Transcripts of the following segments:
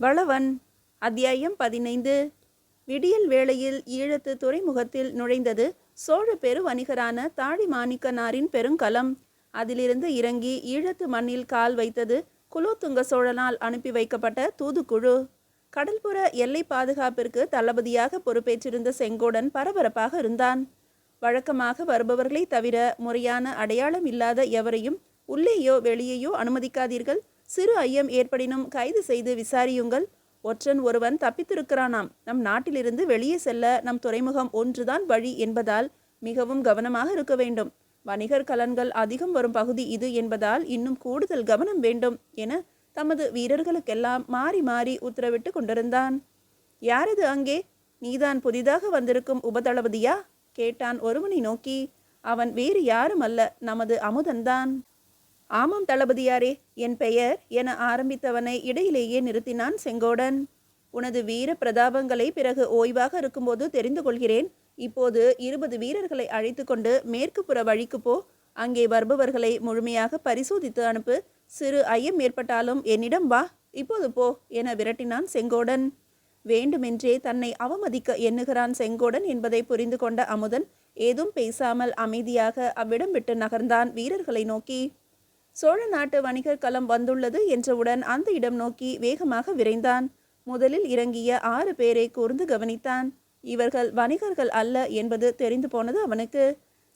வளவன். அத்தியாயம் 15. விடியல் வேளையில் ஈழத்து துறைமுகத்தில் நுழைந்தது சோழ பெரு வணிகரான தாழிமாணிக்கனாரின் பெருங்கலம். அதிலிருந்து இறங்கி ஈழத்து மண்ணில் கால் வைத்தது குலோத்துங்க சோழனால் அனுப்பி வைக்கப்பட்ட தூதுக்குழு. கடல்புற எல்லை பாதுகாப்பிற்கு தளபதியாக பொறுப்பேற்றிருந்த செங்கோடன் பரபரப்பாக இருந்தான். வழக்கமாக வருபவர்களை தவிர முறையான அடையாளம் இல்லாத எவரையும் உள்ளேயோ வெளியேயோ அனுமதிக்காதீர்கள். சிறு ஐயம் ஏற்படினும் கைது செய்து விசாரியுங்கள். ஒற்றன் ஒருவன் தப்பித்திருக்கிறானாம். நம் நாட்டிலிருந்து வெளியே செல்ல நம் துறைமுகம் ஒன்றுதான் வழி என்பதால் மிகவும் கவனமாக இருக்க வேண்டும். வணிகர் கலன்கள் அதிகம் வரும் பகுதி இது என்பதால் இன்னும் கூடுதல் கவனம் வேண்டும் என தமது வீரர்களுக்கெல்லாம் மாறி மாறி உத்தரவிட்டு கொண்டிருந்தான். யாரது அங்கே? நீதான் புதிதாக வந்திருக்கும் உபதளபதியா? கேட்டான் ஒருவனை நோக்கி. அவன் வேறு யாரும் அல்ல, நமது அமுதன்தான். ஆமாம் தளபதியாரே, என் பெயர் என ஆரம்பித்தவனை இடையிலேயே நிறுத்தினான் செங்கோடன். உனது வீர பிரதாபங்களை பிறகு ஓய்வாக இருக்கும்போது தெரிந்து கொள்கிறேன். இப்போது 20 வீரர்களை அழைத்து கொண்டு மேற்கு புற வழிக்கு போ. அங்கே வருபவர்களை முழுமையாக பரிசோதித்து அனுப்பு. சிறு ஐயம் ஏற்பட்டாலும் என்னிடம் வா. இப்போது போ என விரட்டினான் செங்கோடன். வேண்டுமென்றே தன்னை அவமதிக்க எண்ணுகிறான் செங்கோடன் என்பதை புரிந்து கொண்ட அமுதன் ஏதும் பேசாமல் அமைதியாக அவ்விடம் விட்டு நகர்ந்தான் வீரர்களை நோக்கி. சோழ நாட்டு வணிகர் களம் வந்துள்ளது என்றவுடன் அந்த இடம் நோக்கி வேகமாக விரைந்தான். முதலில் இறங்கிய 6 பேரை கூர்ந்து கவனித்தான். இவர்கள் வணிகர்கள் அல்ல என்பது தெரிந்து போனது அவனுக்கு.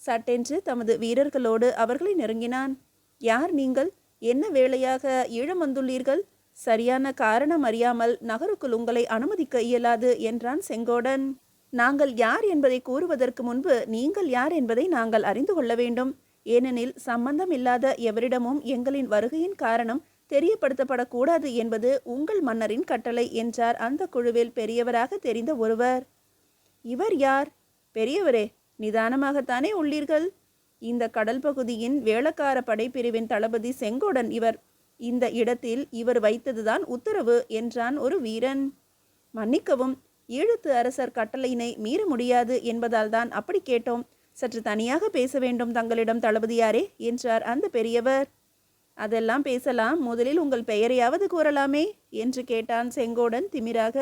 சட்டென்று தமது வீரர்களோடு அவர்களை நெருங்கினான். யார் நீங்கள்? என்ன வேளையாக ஈழம் வந்துள்ளீர்கள்? சரியான காரணம் அறியாமல் நகருக்குள் உங்களை அனுமதிக்க இயலாது என்றான் செங்கோடன். நாங்கள் யார் என்பதை கூறுவதற்கு முன்பு நீங்கள் யார் என்பதை நாங்கள் அறிந்து கொள்ள வேண்டும். ஏனெனில் சம்பந்தம் இல்லாத எவரிடமும் எங்களின் வருகையின் காரணம் தெரியப்படுத்தப்படக்கூடாது என்பது உங்கள் மன்னரின் கட்டளை என்றார் அந்த குழுவில் பெரியவராக தெரிந்த ஒருவர். இவர் யார்? பெரியவரே, நிதானமாகத்தானே உள்ளீர்கள். இந்த கடல் பகுதியின் வேளக்கார படைப்பிரிவின் தளபதி செங்கோடன் இவர். இந்த இடத்தில் இவர் வைத்ததுதான் உத்தரவு என்றான் ஒரு வீரன். மன்னிக்கவும், ஈழத்து அரசர் கட்டளையினை மீற முடியாது என்பதால் தான் அப்படி கேட்டோம். சற்று தனியாக பேச வேண்டும் தங்களிடம் தளபதியாரே என்றார் அந்த பெரியவர். அதெல்லாம் பேசலாம், முதலில் உங்கள் பெயரையாவது கூறலாமே என்று கேட்டான் செங்கோடன் திமிராக.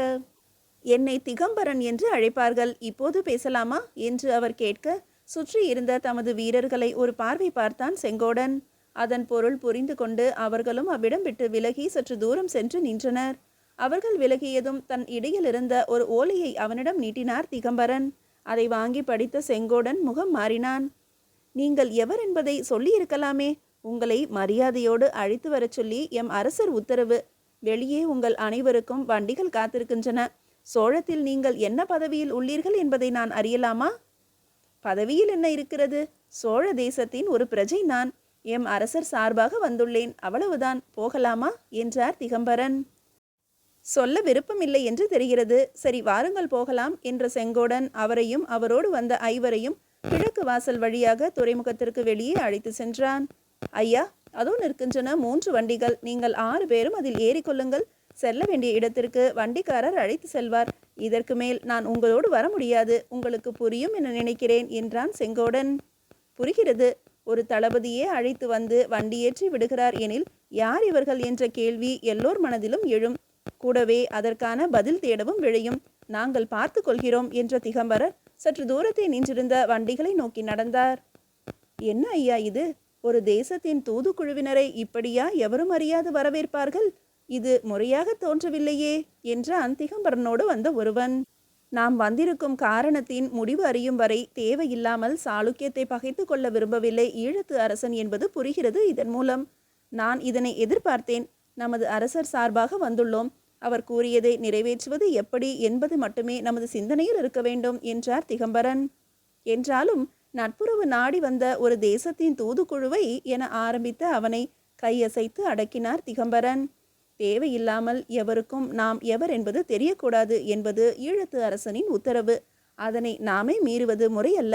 என்னை திகம்பரன் என்று அழைப்பார்கள், இப்போது பேசலாமா என்று அவர் கேட்க சுற்றி இருந்த தமது வீரர்களை ஒரு பார்வை பார்த்தான் செங்கோடன். அதன் பொருள் புரிந்து கொண்டு அவர்களும் அவ்விடம் விட்டு விலகி சற்று தூரம் சென்று நின்றனர். அவர்கள் விலகியதும் தன் இடையில் இருந்த ஒரு ஓலையை அவனிடம் நீட்டினார் திகம்பரன். அதை வாங்கி படித்த செங்கோடன் முகம் மாறினான். நீங்கள் எவர் என்பதை சொல்லியிருக்கலாமே. உங்களை மரியாதையோடு அழைத்து வரச் சொல்லி எம் அரசர் உத்தரவு. வெளியே உங்கள் அனைவருக்கும் வண்டிகள் காத்திருக்கின்றன. சோழத்தில் நீங்கள் என்ன பதவியில் உள்ளீர்கள் என்பதை நான் அறியலாமா? பதவியில் என்ன இருக்கிறது? சோழ தேசத்தின் ஒரு பிரஜை நான். எம் அரசர் சார்பாக வந்துள்ளேன், அவ்வளவுதான். போகலாமா என்றார் திகம்பரன். சொல்ல விருப்பமில்லை என்று தெரிகிறது. சரி, வாருங்கள் போகலாம் என்ற செங்கோடன் அவரையும் அவரோடு வந்த 5வரையும் கிழக்கு வாசல் வழியாக துறைமுகத்திற்கு வெளியே அழைத்து சென்றான். ஐயா, அதோ நிற்கின்றன 3 வண்டிகள். நீங்கள் 6 பேரும் அதில் ஏறிக்கொள்ளுங்கள். செல்ல வேண்டிய இடத்திற்கு வண்டிக்காரர் அழைத்து செல்வார். இதற்கு மேல் நான் உங்களோடு வர முடியாது. உங்களுக்கு புரியும் என நினைக்கிறேன் என்றான் செங்கோடன். புரிகிறது. ஒரு தளபதியே அழைத்து வந்து வண்டியேற்றி விடுகிறார் எனில் யார் இவர்கள் என்ற கேள்வி எல்லோர் மனதிலும் எழும். கூடவே அதற்கான பதில் தேடவும் விழையும். நாங்கள் பார்த்து கொள்கிறோம் என்ற திகம்பரர் சற்று தூரத்தை நின்றிருந்த வண்டிகளை நோக்கி நடந்தார். என்ன ஐயா இது? ஒரு தேசத்தின் தூதுக்குழுவினரை இப்படியா எவரும் அறியாது வரவேற்பார்கள்? இது முறையாக தோன்றவில்லையே என்றான் திகம்பரனோடு வந்த ஒருவன். நாம் வந்திருக்கும் காரணத்தின் முடிவு அறியும் வரை தேவையில்லாமல் சாளுக்கியத்தை பகைத்து கொள்ள விரும்பவில்லை ஈழத்து அரசன் என்பது புரிகிறது. இதன் மூலம் நான் இதனை எதிர்பார்த்தேன். நமது அரசர் சார்பாக வந்துள்ளோம். அவர் கூறியதை நிறைவேற்றுவது எப்படி என்பது மட்டுமே நமது சிந்தனையில் இருக்க வேண்டும் என்றார் திகம்பரன். என்றாலும் நட்புறவு நாடி வந்த ஒரு தேசத்தின் தூதுக்குழுவை என ஆரம்பித்த அவனை கையசைத்து அடக்கினார் திகம்பரன். தேவையில்லாமல் எவருக்கும் நாம் எவர் என்பது தெரியக்கூடாது என்பது ஈழத்து அரசனின் உத்தரவு. அதனை நாமே மீறுவது முறையல்ல.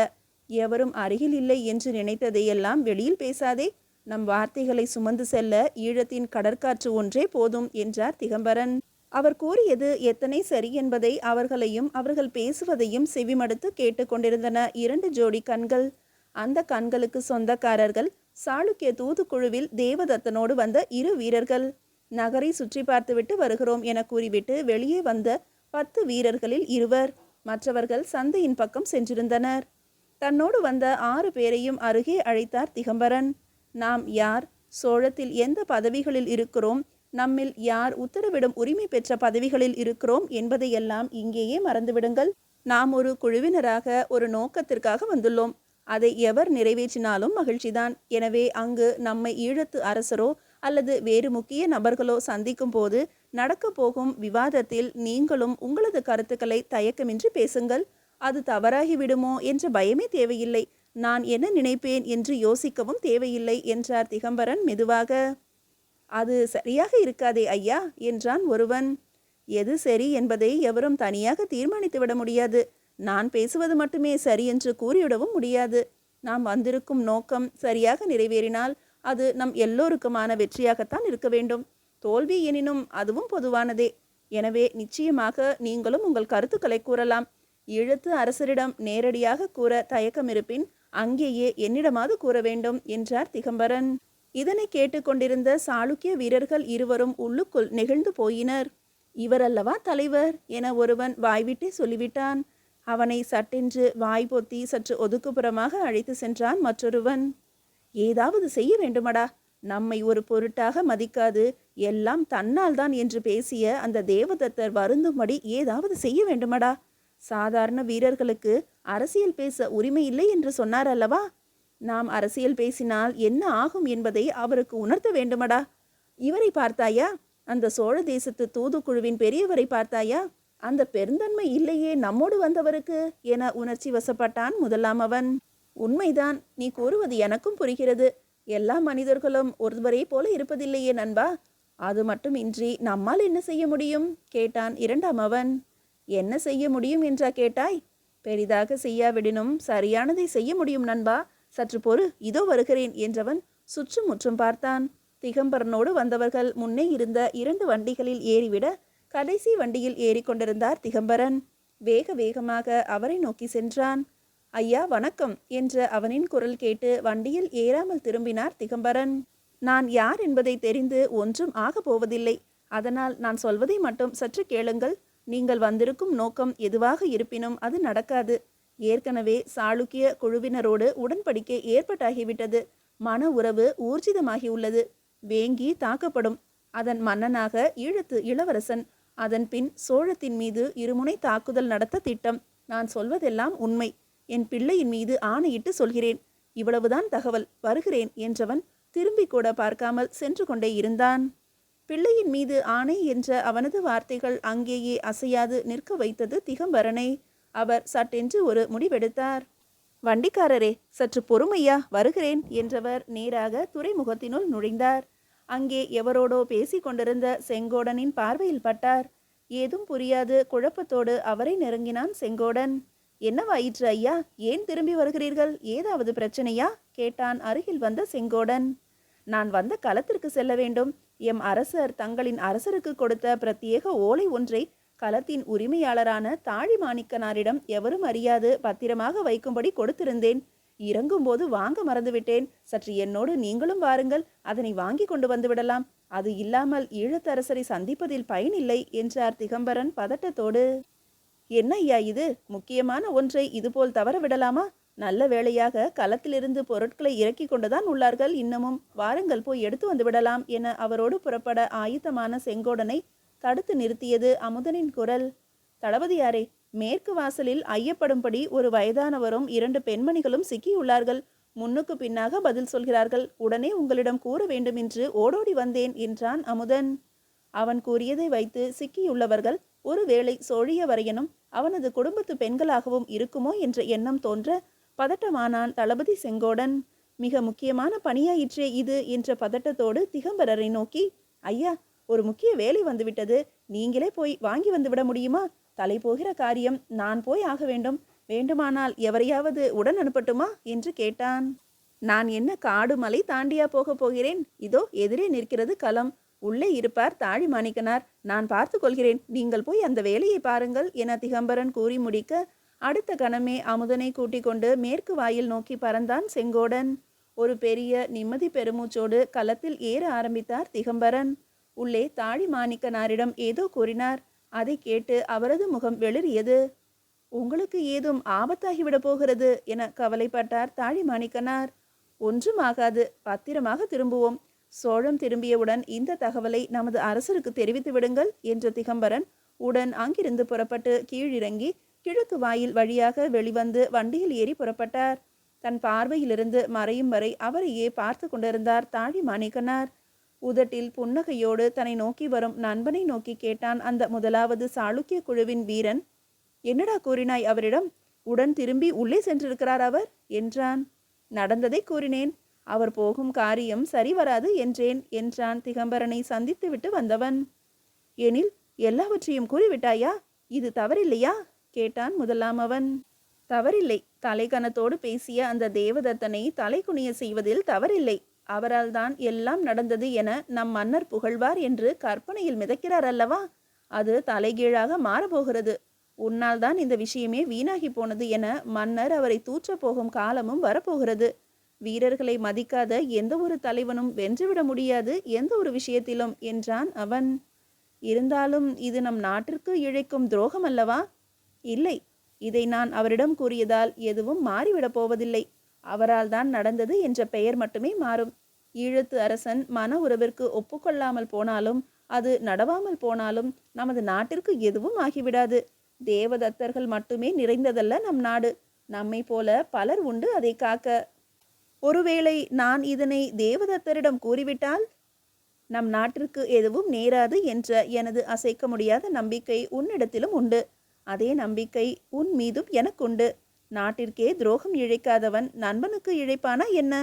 எவரும் அருகில் இல்லை என்று நினைத்ததையெல்லாம் வெளியில் பேசாதே. நம் வார்த்தைகளை சுமந்து செல்ல ஈழத்தின் கடற்காற்று ஒன்றே போதும் என்றார் திகம்பரன். அவர் கூறியது எத்தனை சரி என்பதை அவர்களையும் அவர்கள் பேசுவதையும் செவிமடுத்து கேட்டுக்கொண்டிருந்தன 2 ஜோடி கண்கள். அந்த கண்களுக்கு சொந்தக்காரர்கள் சாளுக்கிய தூதுக்குழுவில் தேவதத்தனோடு வந்த 2 வீரர்கள். நகரை சுற்றி பார்த்துவிட்டு வருகிறோம் என கூறிவிட்டு வெளியே வந்த 10 வீரர்களில் 2 மற்றவர்கள் சந்தையின் பக்கம் சென்றிருந்தனர். தன்னோடு வந்த 6 பேரையும் அருகே அழைத்தார் திகம்பரன். நாம் யார், சோழத்தில் எந்த பதவிகளில் இருக்கிறோம், நம்மில் யார் உத்தரவிடும் உரிமை பெற்ற பதவிகளில் இருக்கிறோம் என்பதையெல்லாம் இங்கேயே மறந்துவிடுங்கள். நாம் ஒரு குழுவினராக ஒரு நோக்கத்திற்காக வந்துள்ளோம். அதை எவர் நிறைவேற்றினாலும் மகிழ்ச்சிதான். எனவே அங்கு நம்மை ஈழத்து அரசரோ அல்லது வேறு முக்கிய நபர்களோ சந்திக்கும் போது நடக்கப் போகும் விவாதத்தில் நீங்களும் உங்களது கருத்துக்களை தயக்கமின்றி பேசுங்கள். அது தவறாகிவிடுமோ என்ற பயமே தேவையில்லை. நான் என்ன நினைப்பேன் என்று யோசிக்கவும் தேவையில்லை என்றார் திகம்பரன் மெதுவாக. அது சரியாக இருக்காதே ஐயா என்றான் ஒருவன். எது சரி என்பதை எவரும் தனியாக தீர்மானித்துவிட முடியாது. நான் பேசுவது மட்டுமே சரி என்று கூறிவிடவும் முடியாது. நாம் வந்திருக்கும் நோக்கம் சரியாக நிறைவேறினால் அது நம் எல்லோருக்குமான வெற்றியாகத்தான் இருக்க வேண்டும். தோல்வி எனினும் அதுவும் பொதுவானதே. எனவே நிச்சயமாக நீங்களும் உங்கள் கருத்துக்களை கூறலாம். ஈழத்து அரசரிடம் நேரடியாக கூற தயக்கம் இருப்பின் அங்கேயே என்னிடமாவது கூற வேண்டும் என்றார் திகம்பரன். இதனை கேட்டுக்கொண்டிருந்த சாளுக்கிய வீரர்கள் 2 உள்ளுக்குள் நெகிழ்ந்து போயினர். இவரல்லவா தலைவர் என ஒருவன் வாய்விட்டே சொல்லிவிட்டான். அவனை சட்டென்று வாய் பொத்தி சற்று ஒதுக்குப்புறமாக அழைத்து சென்றான் மற்றொருவன். ஏதாவது செய்ய வேண்டுமடா. நம்மை ஒரு பொருட்டாக மதிக்காது எல்லாம் தன்னால் தான் என்று பேசிய அந்த தேவதத்தர் வருந்தும்படி ஏதாவது செய்ய வேண்டுமடா. சாதாரண வீரர்களுக்கு அரசியல் பேச உரிமை இல்லை என்று சொன்னார் அல்லவா? நாம் அரசியல் பேசினால் என்ன ஆகும் என்பதை அவருக்கு உணர்த்த வேண்டுமடா. இவரை பார்த்தாயா? அந்த சோழ தேசத்து தூதுக்குழுவின் பெரியவரை பார்த்தாயா? அந்த பெருந்தன்மை இல்லையே நம்மோடு வந்தவருக்கு என உணர்ச்சி வசப்பட்டான் முதலாம் அவன். உண்மைதான், நீ கூறுவது எனக்கும் புரிகிறது. எல்லா மனிதர்களும் ஒருவரே போல இருப்பதில்லையே நண்பா. அது மட்டுமின்றி நம்மால் என்ன செய்ய முடியும் கேட்டான் 2ஆம் அவன். என்ன செய்ய முடியும் என்றா கேட்டாய்? பெரிதாக செய்யாவிடனும் சரியானதை செய்ய முடியும் நண்பா. சற்று பொறு, இதோ வருகிறேன் என்றவன் சுற்றும் முற்றும் பார்த்தான். திகம்பரனோடு வந்தவர்கள் முன்னே இருந்த 2 வண்டிகளில் ஏறிவிட கடைசி வண்டியில் ஏறிக்கொண்டிருந்தார் திகம்பரன். வேக வேகமாக அவரை நோக்கி சென்றான். ஐயா வணக்கம் என்ற அவனின் குரல் கேட்டு வண்டியில் ஏறாமல் திரும்பினார் திகம்பரன். நான் யார் என்பதை தெரிந்து ஒன்றும் ஆகப் போவதில்லை. அதனால் நான் சொல்வதை மட்டும் சற்று கேளுங்கள். நீங்கள் வந்திருக்கும் நோக்கம் எதுவாக இருப்பினும் அது நடக்காது. ஏற்கனவே சாளுக்கிய குழுவினரோடு உடன்படிக்கை ஏற்பட்டாகிவிட்டது. மன உறவு ஊர்ஜிதமாகியுள்ளது. வேங்கி தாக்கப்படும். அதன் மன்னனாக ஈழத்து இளவரசன். அதன் பின் சோழத்தின் மீது இருமுனை தாக்குதல் நடத்த திட்டம். நான் சொல்வதெல்லாம் உண்மை. என் பிள்ளையின் மீது ஆணையிட்டு சொல்கிறேன். இவ்வளவுதான் தகவல். வருகிறேன் என்றவன் திரும்பி கூட பார்க்காமல் சென்று கொண்டே இருந்தான். பிள்ளையின் மீது ஆணை என்ற அவனது வார்த்தைகள் அங்கேயே அசையாது நிற்க வைத்தது திகம்பரனை. அவர் சட்டென்று ஒரு முடிவெடுத்தார். வண்டிக்காரரே, சற்று பொறுமையா, வருகிறேன் என்றவர் நேராக துறைமுகத்தினுள் நுழைந்தார். அங்கே எவரோடோ பேசி கொண்டிருந்த செங்கோடனின் பார்வையில் பட்டார். ஏதும் புரியாது குழப்பத்தோடு அவரை நெருங்கினான் செங்கோடன். என்னவாயிற்று ஐயா? ஏன் திரும்பி வருகிறீர்கள்? ஏதாவது பிரச்சனையா கேட்டான் அருகில் வந்த செங்கோடன். நான் வந்த களத்திற்கு செல்ல வேண்டும். எம் அரசர் தங்களின் அரசருக்கு கொடுத்த பிரத்யேக ஓலை ஒன்றை களத்தின் உரிமையாளரான தாழிமாணிக்கனாரிடம் எவரும் அறியாது பத்திரமாக வைக்கும்படி கொடுத்திருந்தேன். இறங்கும்போது வாங்க மறந்துவிட்டேன். சற்று என்னோடு நீங்களும் வாருங்கள். அதனை வாங்கி கொண்டு வந்துவிடலாம். அது இல்லாமல் ஈழத்தரசரை சந்திப்பதில் பயனில்லை என்றார் திகம்பரன் பதட்டத்தோடு. என்ன ஐயா இது? முக்கியமான ஒன்றை இதுபோல் தவற விடலாமா? நல்ல வேளையாக களத்திலிருந்து பொருட்களை இறக்கி கொண்டுதான் உள்ளார்கள். இன்னமும் வாருங்கள், போய் எடுத்து வந்து விடலாம் என அவரோடு புறப்பட ஆயுத்தமான செங்கோடனை தடுத்து நிறுத்தியது அமுதனின் குரல். தளபதியாரே, மேற்கு வாசலில் ஐயப்படும்படி ஒரு வயதானவரும் 2 பெண்மணிகளும் சிக்கியுள்ளார்கள். முன்னுக்கு பின்னாக பதில் சொல்கிறார்கள். உடனே உங்களிடம் கூற வேண்டுமென்று ஓடோடி வந்தேன் என்றான் அமுதன். அவன் கூறியதை வைத்து சிக்கியுள்ளவர்கள் ஒருவேளை சோழியவரையனும் அவனது குடும்பத்து பெண்களாகவும் இருக்குமோ என்ற எண்ணம் தோன்ற பதட்டமானான் தளபதி செங்கோடன். மிக முக்கியமான பணியாயிற்றே இது என்ற பதட்டத்தோடு திகம்பரரை நோக்கி, ஐயா, ஒரு முக்கிய வேலை வந்துவிட்டது. நீங்களே போய் வாங்கி வந்து விட முடியுமா? தலை போகிற காரியம். நான் போய் ஆக வேண்டும். வேண்டுமானால் எவரையாவது உடன் அனுப்பட்டுமா என்று கேட்டான். நான் என்ன காடு மலை தாண்டியா போகப் போகிறேன்? இதோ எதிரே நிற்கிறது களம். உள்ளே இருப்பார் தாழிமாணிக்கனார். நான் பார்த்து கொள்கிறேன். நீங்கள் போய் அந்த வேலையை பாருங்கள் என திகம்பரன் கூறி முடிக்க அடுத்த கணமே அமுதனை கூட்டிக் கொண்டு மேற்கு வாயில் நோக்கி பறந்தான் செங்கோடன். ஒரு பெரிய நிம்மதி பெருமூச்சோடு களத்தில் ஏற ஆரம்பித்தார் திகம்பரன். உள்ளே தாழிமாணிக்கனாரிடம் ஏதோ கூறினார். அதை கேட்டு அவரது முகம் வெளிறியது. உங்களுக்கு ஏதும் ஆபத்தாகிவிடப் போகிறது என கவலைப்பட்டார் தாழிமாணிக்கனார். ஒன்றும் ஆகாது, பத்திரமாக திரும்புவோம். சோழம் திரும்பியவுடன் இந்த தகவலை நமது அரசருக்கு தெரிவித்து விடுங்கள் என்ற திகம்பரன் உடன் அங்கிருந்து புறப்பட்டு கீழிறங்கி கிழக்கு வாயில் வழியாக வெளிவந்து வண்டியில் ஏறி புறப்பட்டார். தன் பார்வையிலிருந்து மறையும் வரை அவரையே பார்த்து கொண்டிருந்தார் தாழிமாணிக்கனார். உதட்டில் புன்னகையோடு தன்னை நோக்கி வரும் நண்பனை நோக்கி கேட்டான் அந்த முதலாவது சாளுக்கிய குழுவின் வீரன். என்னடா கூறினாய் அவரிடம்? உடன் திரும்பி உள்ளே சென்றிருக்கிறார் அவர் என்றான். நடந்ததை கூறினேன். அவர் போகும் காரியம் சரி வராது என்றேன் என்றான் திகம்பரனை சந்தித்துவிட்டு வந்தவன். எனில் எல்லாவற்றையும் கூறிவிட்டாயா? இது தவறில்லையா கேட்டான் முதலாம் அவன். தவறில்லை. தலைக்கணத்தோடு பேசிய அந்த தேவதத்தனை தலை குனிய செய்வதில் தவறில்லை. அவரால் தான் எல்லாம் நடந்தது என நம் மன்னர் புகழ்வார் என்று கற்பனையில் மிதக்கிறார் அல்லவா? அது தலைகீழாக மாறப்போகிறது. உன்னால் தான் இந்த விஷயமே வீணாகி போனது என மன்னர் அவரை தூற்றப் போகும் காலமும் வரப்போகிறது. வீரர்களை மதிக்காத எந்த ஒரு தலைவனும் வென்றுவிட முடியாது எந்த ஒரு விஷயத்திலும் என்றான் அவன். இருந்தாலும் இது நம் நாட்டிற்கு இழைக்கும் துரோகம் அல்லவா? இல்லை, இதை நான் அவரிடம் கூறியதால் எதுவும் மாறிவிடப் போவதில்லை. அவரால் தான் நடந்தது என்ற பெயர் மட்டுமே மாறும். ஈழத்து அரசன் மன உறவிற்கு ஒப்புக்கொள்ளாமல் போனாலும் அது நடவாமல் போனாலும் நமது நாட்டிற்கு எதுவும் ஆகிவிடாது. தேவதத்தர்கள் மட்டுமே நிறைந்ததல்ல நம் நாடு. நம்மை போல பலர் உண்டு அதை காக்க. ஒருவேளை நான் இதனை தேவதத்தரிடம் கூறிவிட்டால் நம் நாட்டிற்கு எதுவும் நேராது என்ற எனது அசைக்க முடியாத நம்பிக்கை உன்னிடத்திலும் உண்டு. அதே நம்பிக்கை உன் மீதும் எனக்குண்டு. நாட்டிற்கே துரோகம் இழைக்காதவன் நண்பனுக்கு இழைப்பானா என்ன?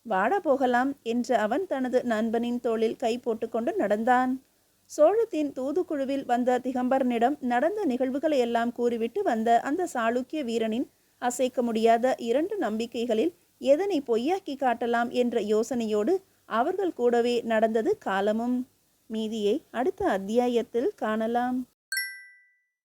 வாடா போகலாம் என்ற அவன் தனது நண்பனின் தோளில் கை போட்டுக்கொண்டு நடந்தான். சோழத்தின் தூதுக்குழுவில் வந்த திகம்பரனிடம் நடந்த நிகழ்வுகளை எல்லாம் கூறிவிட்டு வந்த அந்த சாளுக்கிய வீரனின் அசைக்க முடியாத 2 நம்பிக்கைகளில் எதனை பொய்யாக்கி காட்டலாம் என்ற யோசனையோடு அவர்கள் கூடவே நடந்தது காலமும். மீதியை அடுத்த அத்தியாயத்தில் காணலாம்.